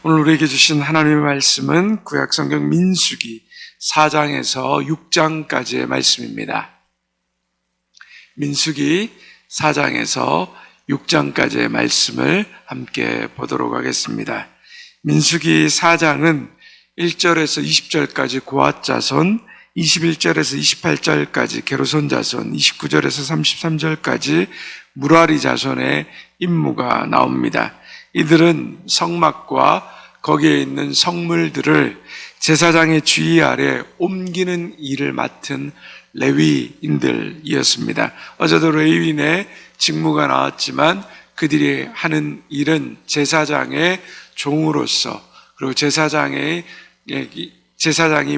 오늘 우리에게 주신 하나님의 말씀은 구약성경 민수기 4장에서 6장까지의 말씀입니다. 민수기 4장에서 6장까지의 말씀을 함께 보도록 하겠습니다. 민수기 4장은 1절에서 20절까지 고핫 자손, 21절에서 28절까지 게르손 자손, 29절에서 33절까지 무라리 자손의 임무가 나옵니다. 이들은 성막과 거기에 있는 성물들을 제사장의 주의 아래 옮기는 일을 맡은 레위인들이었습니다. 어제도 레위인의 직무가 나왔지만 그들이 하는 일은 제사장의 종으로서, 그리고 제사장이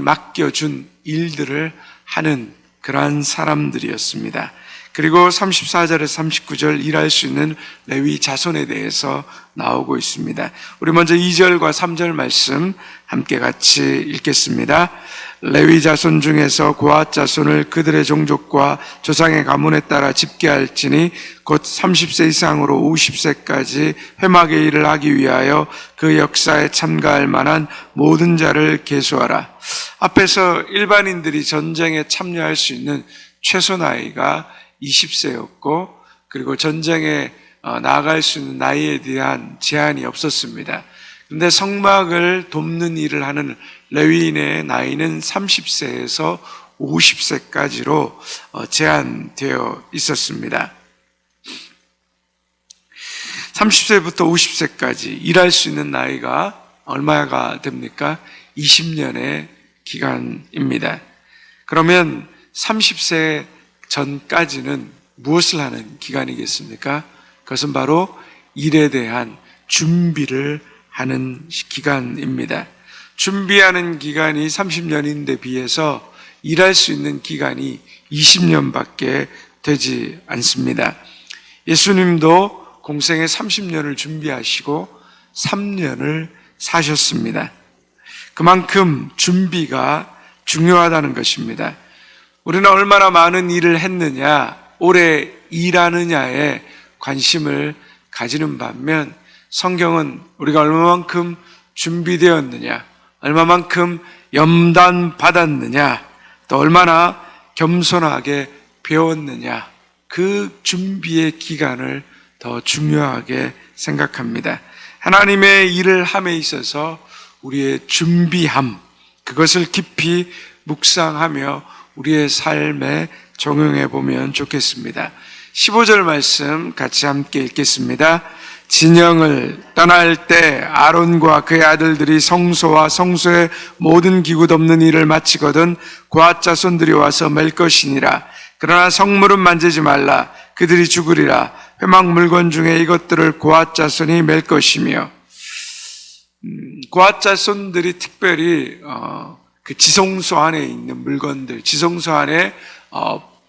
맡겨준 일들을 하는 그러한 사람들이었습니다. 그리고 34절에서 39절 일할 수 있는 레위 자손에 대해서 나오고 있습니다. 우리 먼저 2절과 3절 말씀 함께 같이 읽겠습니다. 레위 자손 중에서 고핫 자손을 그들의 종족과 조상의 가문에 따라 집계할지니 곧 30세 이상으로 50세까지 회막의 일을 하기 위하여 그 역사에 참가할 만한 모든 자를 계수하라. 앞에서 일반인들이 전쟁에 참여할 수 있는 최소 나이가 20세였고, 그리고 전쟁에 나아갈 수 있는 나이에 대한 제한이 없었습니다. 그런데 성막을 돕는 일을 하는 레위인의 나이는 30세에서 50세까지로 제한되어 있었습니다. 30세부터 50세까지 일할 수 있는 나이가 얼마가 됩니까? 20년의 기간입니다. 그러면 30세 전까지는 무엇을 하는 기간이겠습니까? 그것은 바로 일에 대한 준비를 하는 기간입니다. 준비하는 기간이 30년인데 비해서 일할 수 있는 기간이 20년밖에 되지 않습니다. 예수님도 공생의 30년을 준비하시고 3년을 사셨습니다. 그만큼 준비가 중요하다는 것입니다. 우리는 얼마나 많은 일을 했느냐, 오래 일하느냐에 관심을 가지는 반면 성경은 우리가 얼마만큼 준비되었느냐, 얼마만큼 염단 받았느냐, 또 얼마나 겸손하게 배웠느냐, 그 준비의 기간을 더 중요하게 생각합니다. 하나님의 일을 함에 있어서 우리의 준비함, 그것을 깊이 묵상하며 우리의 삶에 적용해 보면 좋겠습니다. 15절 말씀 같이 함께 읽겠습니다. 진영을 떠날 때 아론과 그의 아들들이 성소와 성소의 모든 기구 덮는 일을 마치거든 고핫 자손들이 와서 맬 것이니라. 그러나 성물은 만지지 말라. 그들이 죽으리라. 회막 물건 중에 이것들을 고핫 자손이 맬 것이며. 고핫 자손들이 특별히 그 지성소 안에 있는 물건들, 지성소 안에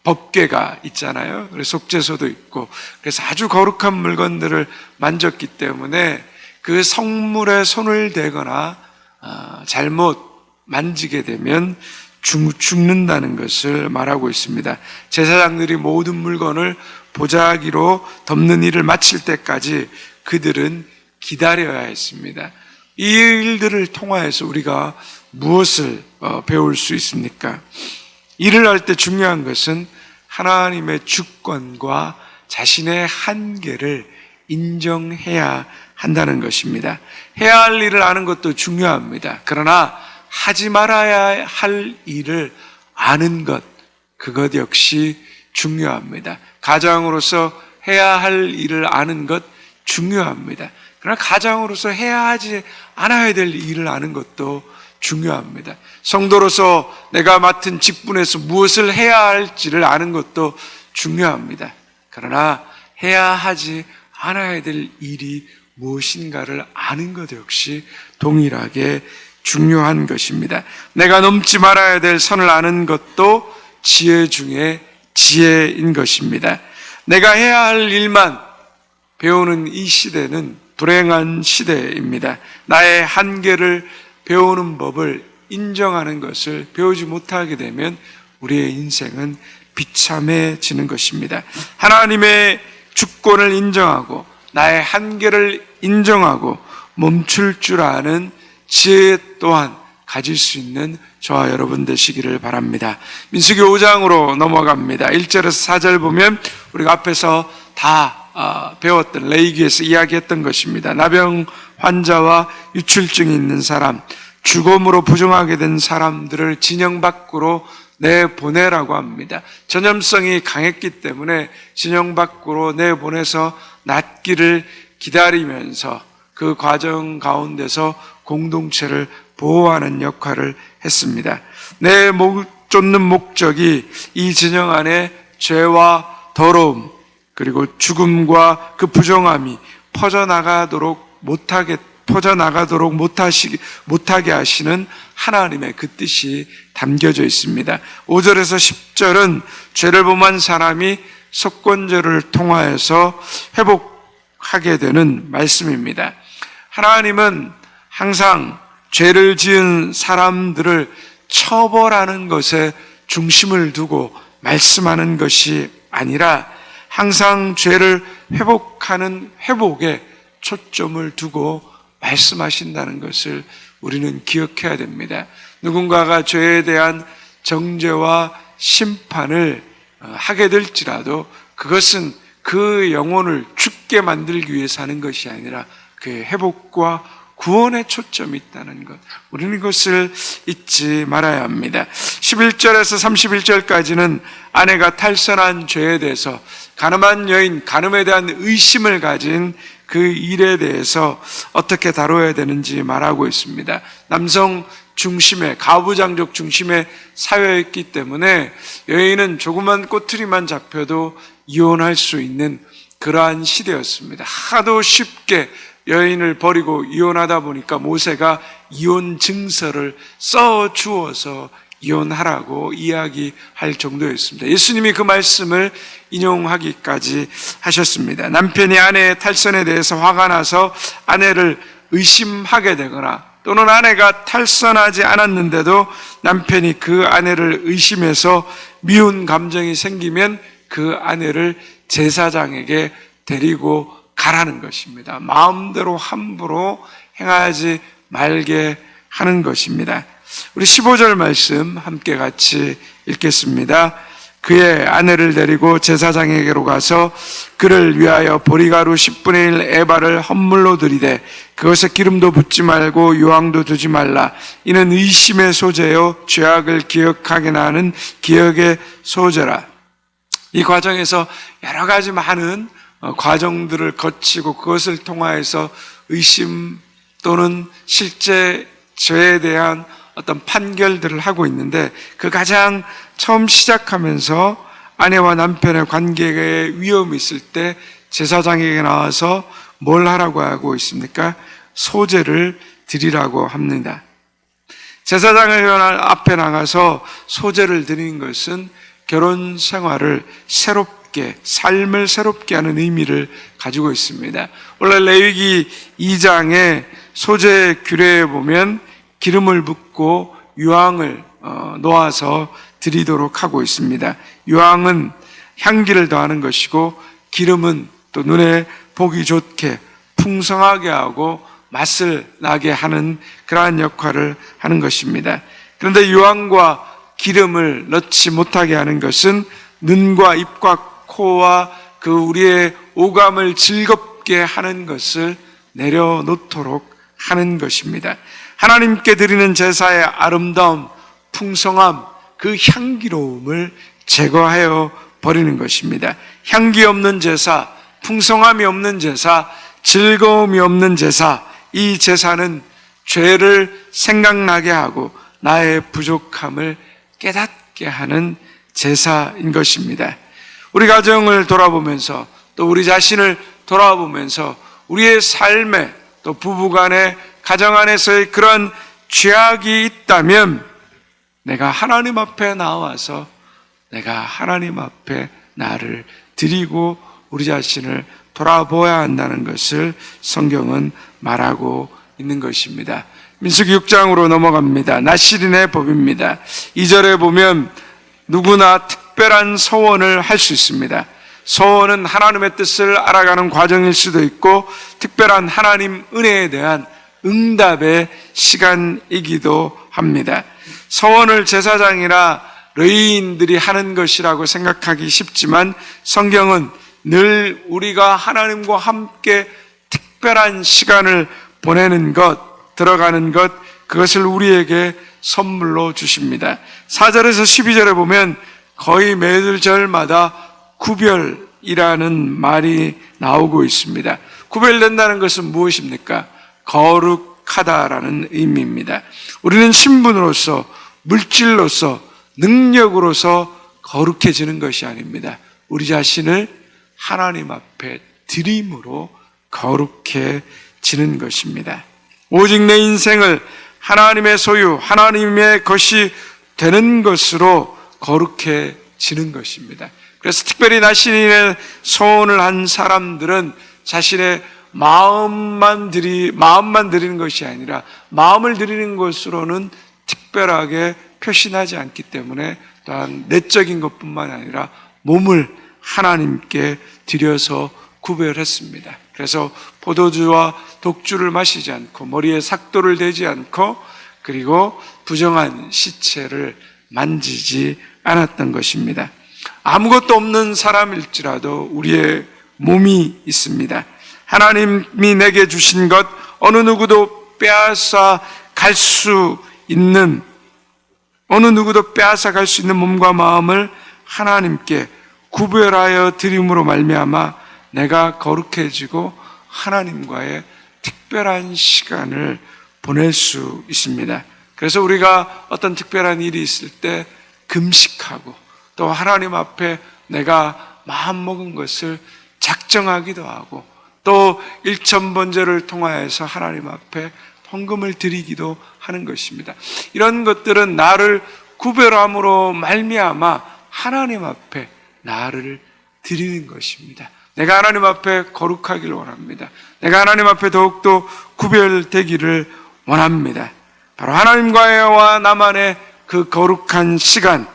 법궤가 있잖아요. 그래서 속죄소도 있고, 그래서 아주 거룩한 물건들을 만졌기 때문에 그 성물에 손을 대거나 잘못 만지게 되면 죽는다는 것을 말하고 있습니다. 제사장들이 모든 물건을 보자기로 덮는 일을 마칠 때까지 그들은 기다려야 했습니다. 이 일들을 통하여서 우리가 무엇을 배울 수 있습니까? 일을 할 때 중요한 것은 하나님의 주권과 자신의 한계를 인정해야 한다는 것입니다. 해야 할 일을 아는 것도 중요합니다. 그러나 하지 말아야 할 일을 아는 것, 그것 역시 중요합니다. 가장으로서 해야 할 일을 아는 것 중요합니다. 그러나 가장으로서 해야 하지 않아야 될 일을 아는 것도 중요합니다. 성도로서 내가 맡은 직분에서 무엇을 해야 할지를 아는 것도 중요합니다. 그러나 해야 하지 않아야 될 일이 무엇인가를 아는 것 역시 동일하게 중요한 것입니다. 내가 넘지 말아야 될 선을 아는 것도 지혜 중에 지혜인 것입니다. 내가 해야 할 일만 배우는 이 시대는 불행한 시대입니다. 나의 한계를 배우는 법을 인정하는 것을 배우지 못하게 되면 우리의 인생은 비참해지는 것입니다. 하나님의 주권을 인정하고 나의 한계를 인정하고 멈출 줄 아는 지혜 또한 가질 수 있는 저와 여러분 되시기를 바랍니다. 민수기 5장으로 넘어갑니다. 1절에서 4절 보면 우리가 앞에서 다 배웠던 레위기에서 이야기했던 것입니다. 나병 환자와 유출증이 있는 사람, 죽음으로 부정하게 된 사람들을 진영 밖으로 내보내라고 합니다. 전염성이 강했기 때문에 진영 밖으로 내보내서 낫기를 기다리면서 그 과정 가운데서 공동체를 보호하는 역할을 했습니다. 쫓는 목적이 이 진영 안에 죄와 더러움 그리고 죽음과 그 부정함이 퍼져나가도록 못하게 하시는 하나님의 그 뜻이 담겨져 있습니다. 5절에서 10절은 죄를 범한 사람이 속건제를 통하여서 회복하게 되는 말씀입니다. 하나님은 항상 죄를 지은 사람들을 처벌하는 것에 중심을 두고 말씀하는 것이 아니라 항상 죄를 회복하는 회복에 초점을 두고 말씀하신다는 것을 우리는 기억해야 됩니다. 누군가가 죄에 대한 정죄와 심판을 하게 될지라도 그것은 그 영혼을 죽게 만들기 위해서 하는 것이 아니라 그 회복과 구원에 초점이 있다는 것, 우리는 이것을 잊지 말아야 합니다. 11절에서 31절까지는 아내가 탈선한 죄에 대해서 간음한 여인, 간음에 대한 의심을 가진 그 일에 대해서 어떻게 다뤄야 되는지 말하고 있습니다. 남성 중심의, 가부장적 중심의 사회였기 때문에 여인은 조그만 꼬투리만 잡혀도 이혼할 수 있는 그러한 시대였습니다. 하도 쉽게 여인을 버리고 이혼하다 보니까 모세가 이혼 증서를 써 주어서 이혼하라고 이야기할 정도였습니다. 예수님이 그 말씀을 인용하기까지 하셨습니다. 남편이 아내의 탈선에 대해서 화가 나서 아내를 의심하게 되거나 또는 아내가 탈선하지 않았는데도 남편이 그 아내를 의심해서 미운 감정이 생기면 그 아내를 제사장에게 데리고 가라는 것입니다. 마음대로 함부로 행하지 말게 하는 것입니다. 우리 15절 말씀 함께 같이 읽겠습니다. 그의 아내를 데리고 제사장에게로 가서 그를 위하여 보리가루 10분의 1 에바를 헌물로 드리되 그것에 기름도 붓지 말고 유황도 두지 말라. 이는 의심의 소재요 죄악을 기억하게 하는 기억의 소재라. 이 과정에서 여러 가지 많은 과정들을 거치고 그것을 통하여서 의심 또는 실제 죄에 대한 어떤 판결들을 하고 있는데 그 가장 처음 시작하면서 아내와 남편의 관계에 위험이 있을 때 제사장에게 나와서 뭘 하라고 하고 있습니까? 소제를 드리라고 합니다. 제사장 앞에 나가서 소제를 드리는 것은 결혼 생활을 삶을 새롭게 하는 의미를 가지고 있습니다. 원래 레위기 2장의 소제 규례에 보면 기름을 붓고 유황을 놓아서 드리도록 하고 있습니다. 유황은 향기를 더하는 것이고 기름은 또 눈에 보기 좋게 풍성하게 하고 맛을 나게 하는 그러한 역할을 하는 것입니다. 그런데 유황과 기름을 넣지 못하게 하는 것은 눈과 입과 코와 그 우리의 오감을 즐겁게 하는 것을 내려놓도록 하는 것입니다. 하나님께 드리는 제사의 아름다움, 풍성함, 그 향기로움을 제거하여 버리는 것입니다. 향기 없는 제사, 풍성함이 없는 제사, 즐거움이 없는 제사, 이 제사는 죄를 생각나게 하고 나의 부족함을 깨닫게 하는 제사인 것입니다. 우리 가정을 돌아보면서 또 우리 자신을 돌아보면서 우리의 삶에 또 부부간의 가정 안에서의 그런 죄악이 있다면 내가 하나님 앞에 나와서 내가 하나님 앞에 나를 드리고 우리 자신을 돌아보아야 한다는 것을 성경은 말하고 있는 것입니다. 민수기 6장으로 넘어갑니다. 나실인의 법입니다. 2절에 보면 누구나 특별한 서원을 할 수 있습니다. 소원은 하나님의 뜻을 알아가는 과정일 수도 있고 특별한 하나님 은혜에 대한 응답의 시간이기도 합니다. 소원을 제사장이나 레위인들이 하는 것이라고 생각하기 쉽지만 성경은 늘 우리가 하나님과 함께 특별한 시간을 보내는 것, 들어가는 것, 그것을 우리에게 선물로 주십니다. 4절에서 12절에 보면 거의 매일 절마다 구별이라는 말이 나오고 있습니다. 구별된다는 것은 무엇입니까? 거룩하다라는 의미입니다. 우리는 신분으로서, 물질로서, 능력으로서 거룩해지는 것이 아닙니다. 우리 자신을 하나님 앞에 드림으로 거룩해지는 것입니다. 오직 내 인생을 하나님의 소유, 하나님의 것이 되는 것으로 거룩해지는 것입니다. 그래서 특별히 나신인의 소원을 한 사람들은 자신의 마음만 드리는 것이 아니라 마음을 드리는 것으로는 특별하게 표시나지 않기 때문에 또한 내적인 것뿐만 아니라 몸을 하나님께 드려서 구별했습니다. 그래서 포도주와 독주를 마시지 않고 머리에 삭도를 대지 않고 그리고 부정한 시체를 만지지 않았던 것입니다. 아무것도 없는 사람일지라도 우리의 몸이 있습니다. 하나님이 내게 주신 것 어느 누구도 빼앗아 갈 수 있는 몸과 마음을 하나님께 구별하여 드림으로 말미암아 내가 거룩해지고 하나님과의 특별한 시간을 보낼 수 있습니다. 그래서 우리가 어떤 특별한 일이 있을 때 금식하고 또 하나님 앞에 내가 마음먹은 것을 작정하기도 하고 또 일천번제를 통하여서 하나님 앞에 헌금을 드리기도 하는 것입니다. 이런 것들은 나를 구별함으로 말미암아 하나님 앞에 나를 드리는 것입니다. 내가 하나님 앞에 거룩하기를 원합니다. 내가 하나님 앞에 더욱더 구별되기를 원합니다. 바로 하나님과의 나만의 그 거룩한 시간,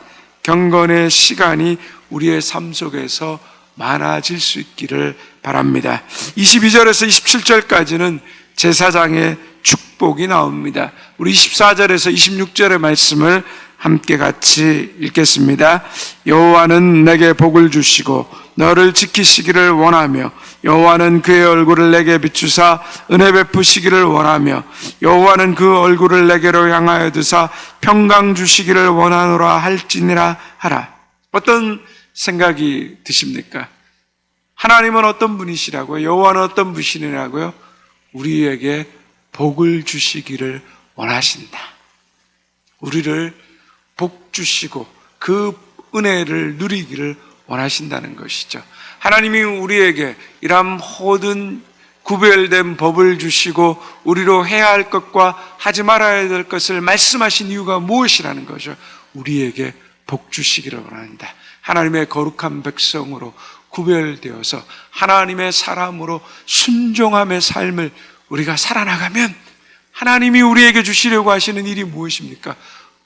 경건의 시간이 우리의 삶 속에서 많아질 수 있기를 바랍니다. 22절에서 27절까지는 제사장의 축복이 나옵니다. 우리 24절에서 26절의 말씀을 함께 같이 읽겠습니다. 여호와는 내게 복을 주시고 너를 지키시기를 원하며 여호와는 그의 얼굴을 내게 비추사 은혜 베푸시기를 원하며 여호와는 그 얼굴을 내게로 향하여 드사 평강 주시기를 원하노라 할지니라 하라. 어떤 생각이 드십니까? 하나님은 어떤 분이시라고요? 여호와는 어떤 분이시라고요? 우리에게 복을 주시기를 원하신다. 우리를 복 주시고 그 은혜를 누리기를 원하신다는 것이죠. 하나님이 우리에게 이런 모든 구별된 법을 주시고 우리로 해야 할 것과 하지 말아야 될 것을 말씀하신 이유가 무엇이라는 거죠? 우리에게 복 주시기를 원한다. 하나님의 거룩한 백성으로 구별되어서 하나님의 사람으로 순종함의 삶을 우리가 살아나가면 하나님이 우리에게 주시려고 하시는 일이 무엇입니까?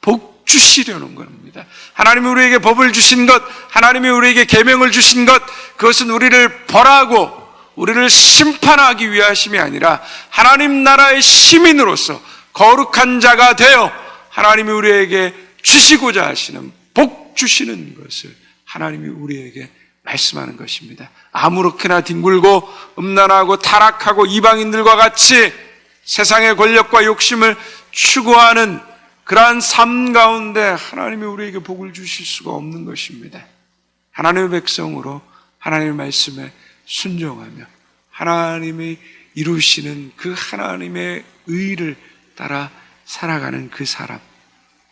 복 주시려는 겁니다. 하나님이 우리에게 법을 주신 것, 하나님이 우리에게 계명을 주신 것, 그것은 우리를 벌하고 우리를 심판하기 위하심이 아니라 하나님 나라의 시민으로서 거룩한 자가 되어 하나님이 우리에게 주시고자 하시는 복 주시는 것을 하나님이 우리에게 말씀하는 것입니다. 아무렇게나 뒹굴고 음란하고 타락하고 이방인들과 같이 세상의 권력과 욕심을 추구하는 그러한 삶 가운데 하나님이 우리에게 복을 주실 수가 없는 것입니다. 하나님의 백성으로 하나님의 말씀에 순종하며 하나님이 이루시는 그 하나님의 의를 따라 살아가는 그 사람,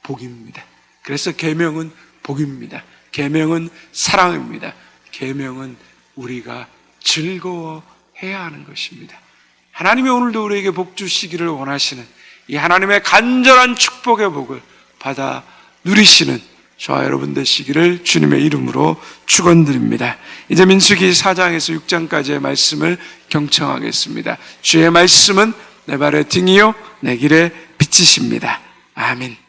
복입니다. 그래서 계명은 복입니다. 계명은 사랑입니다. 계명은 우리가 즐거워해야 하는 것입니다. 하나님이 오늘도 우리에게 복 주시기를 원하시는 이 하나님의 간절한 축복의 복을 받아 누리시는 저와 여러분 되시기를 주님의 이름으로 축원드립니다. 이제 민수기 4장에서 6장까지의 말씀을 경청하겠습니다. 주의 말씀은 내 발의 등이요 내 길의 빛이십니다. 아멘.